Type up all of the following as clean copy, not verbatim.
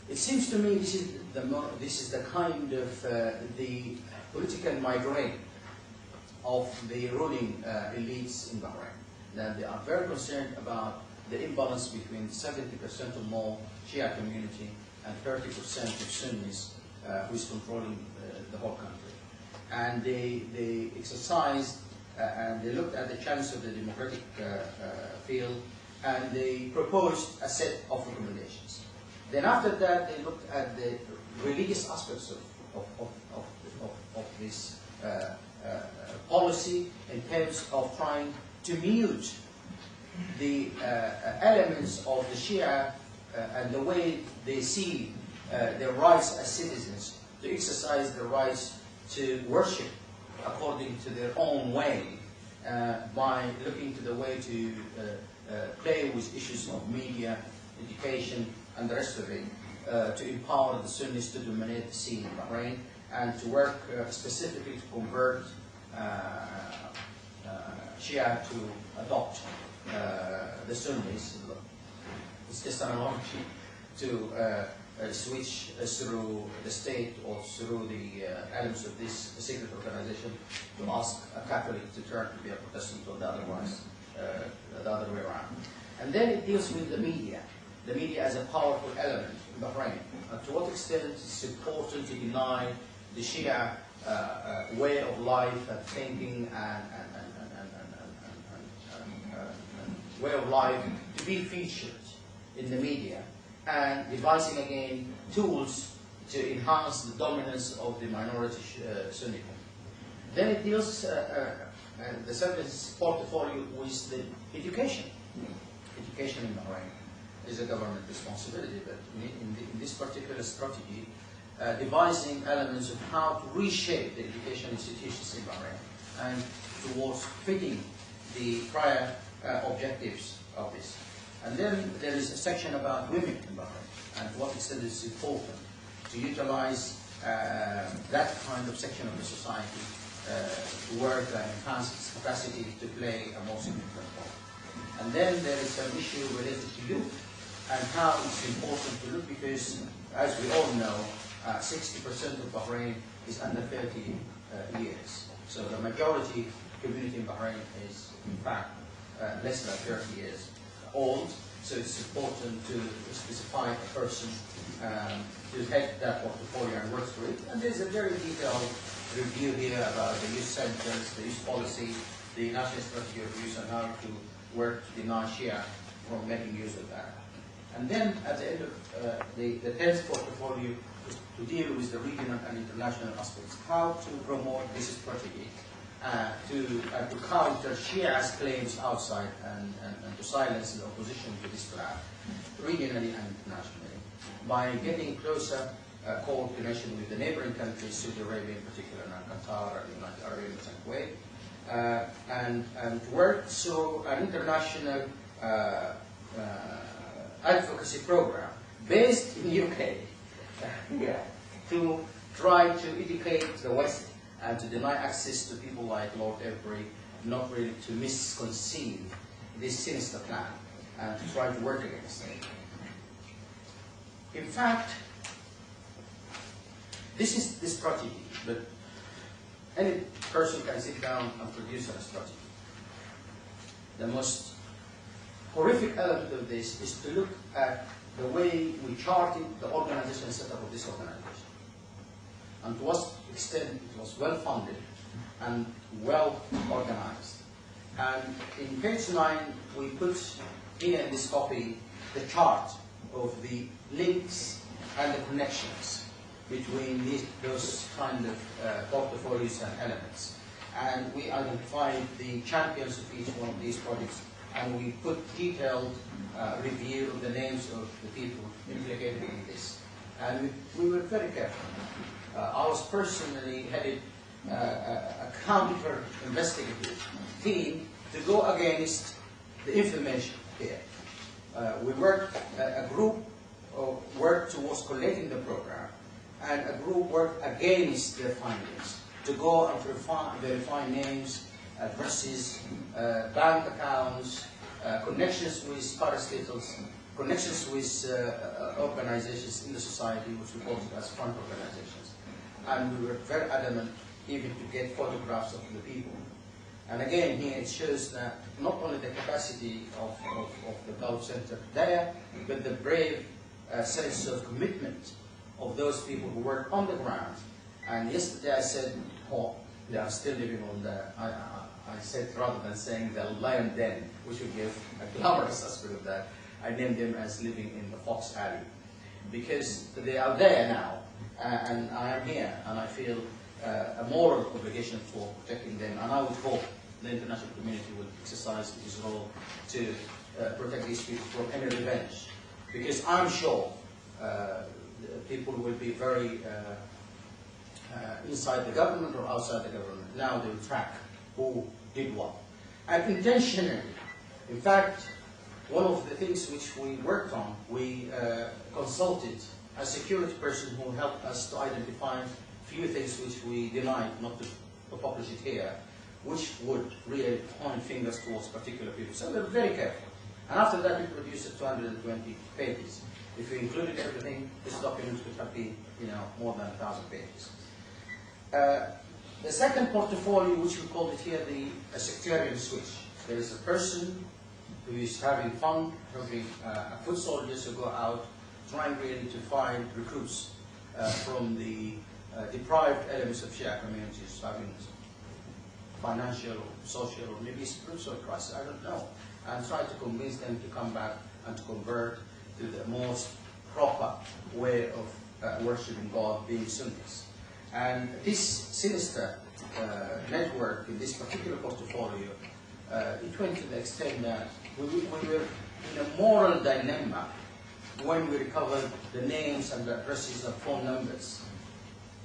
It seems to me this is the kind of the political migraine of the ruling elites in Bahrain. That they are very concerned about the imbalance between 70% or more Shia community and 30% of Sunnis who is controlling the whole country. And they exercised and they looked at the challenge of the democratic field, and they proposed a set of recommendations. Then after that, they looked at the religious aspects of this policy in terms of trying to mute the elements of the Shia and the way they see their rights as citizens to exercise their rights to worship according to their own way by looking to the way to play with issues of media, education, and the rest of it, to empower the Sunnis to dominate the scene in Bahrain, and to work specifically to convert Shia to adopt the Sunnis. It's just an analogy to switch through the state or through the elements of this secret organization to ask a Catholic to turn to be a Protestant or the other way around. And then it deals with the media as a powerful element in Bahrain. To what extent it's important to deny the Shia way of life and thinking and way of life to be featured in the media, and devising again tools to enhance the dominance of the minority Sunni. Then it deals, the service portfolio with the education. Education in Bahrain is a government responsibility, but in this particular strategy, devising elements of how to reshape the education institutions in Bahrain and towards fitting the prior objectives of this. And then there is a section about women in Bahrain and to what extent it's important to utilize that kind of section of the society to work and enhance its capacity to play a more significant role. And then there is an issue related to youth and how it's important to look, because as we all know, 60% of Bahrain is under 30 years. So the majority community in Bahrain is in fact less than 30 years old, so it's important to specify a person to head that portfolio and work through it. And there's a very detailed review here about the youth centers, the youth policy, the national strategy of youth, and how to work to deny Shia from making use of that. And then at the end of the 10th portfolio is to deal with the regional and international aspects, how to promote this strategy to counter Shia's claims outside and to silence the opposition to this plan, regionally and internationally, by getting closer coordination with the neighboring countries, Saudi Arabia in particular, and Qatar, and the United Arab Emirates and Kuwait, and work through an international advocacy program based in the UK to try to educate the West and to deny access to people like Lord Avery, not really to misconceive this sinister plan and to try to work against it. In fact, this is the strategy, but any person can sit down and produce a strategy. The most horrific element of this is to look at the way we charted the organization and setup of this organization. And to what extent it was well funded and well organized. And in page 9, we put here in this copy the chart of the links and the connections between those kind of portfolios and elements. And we identified the champions of each one of these projects, and we put detailed review of the names of the people implicated in this. And we were very careful. I was personally headed a counter-investigative team to go against the information here. We worked, a group worked towards collating the program, and a group worked against their findings to go and verify names, addresses, bank accounts, connections with parastatals, connections with organizations in the society, which we call as front organizations. And we were very adamant even to get photographs of the people. And again, here it shows that not only the capacity of the Gulf Center there, but the brave sense of commitment of those people who work on the ground. And yesterday I said, oh, they are still living on the, I said rather than saying the lion den, which would give a glamorous aspect of that, I named them as living in the Fox Alley. Because they are there now, and I am here, and I feel a moral obligation for protecting them, and I would hope the international community will exercise its role to protect these people from any revenge. Because I'm sure people will be very inside the government or outside the government. Now they will track who did what. And intentionally, in fact, one of the things which we worked on, we consulted a security person who helped us to identify few things which we denied not to publish it here, which would really point fingers towards particular people. So we were very careful. And after that, we produced 220 pages. If we included everything, this document could have been, more than 1,000 pages. The second portfolio, which we called it here the sectarian switch. There is a person who is having fun, having foot soldiers who go out, trying really to find recruits from the deprived elements of Shia communities, having financial, social, or maybe spiritual crisis, I don't know, and try to convince them to come back and to convert to the most proper way of worshipping God, being Sunnis. And this sinister network in this particular portfolio, it went to the extent that we were in a moral dilemma when we recovered the names and the addresses and phone numbers.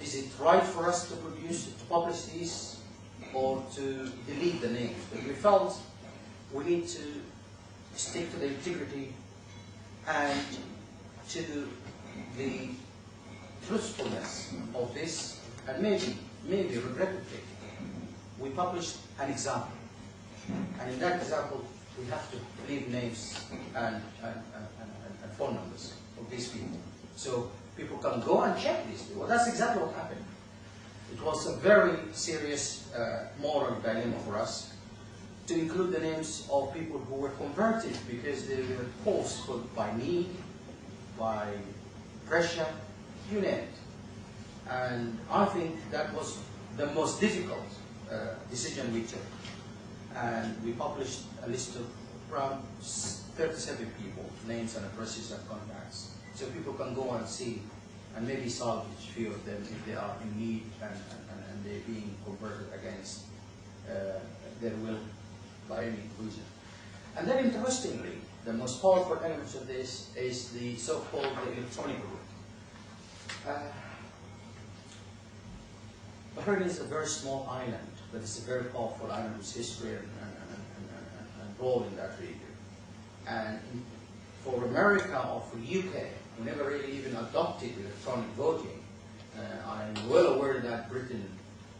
Is it right for us to publish these, or to delete the names? But we felt we need to stick to the integrity and to the truthfulness of this, and maybe regrettably, we published an example. And in that example, we have to leave names and phone numbers of these people. So people can go and check these people. That's exactly what happened. It was a very serious moral dilemma for us to include the names of people who were converted because they were forced by need, by pressure, you name it. And I think that was the most difficult decision we took. And we published a list of around 37 people, names and addresses and contacts. So people can go and see and maybe salvage a few of them if they are in need and they're being converted against their will by any reason. And then interestingly, the most powerful elements of this is the so-called electronic route. Bahrain is a very small island, but it's a very powerful island with history and role in that region. And for America or for UK, we never really even adopted electronic voting. I'm well aware that Britain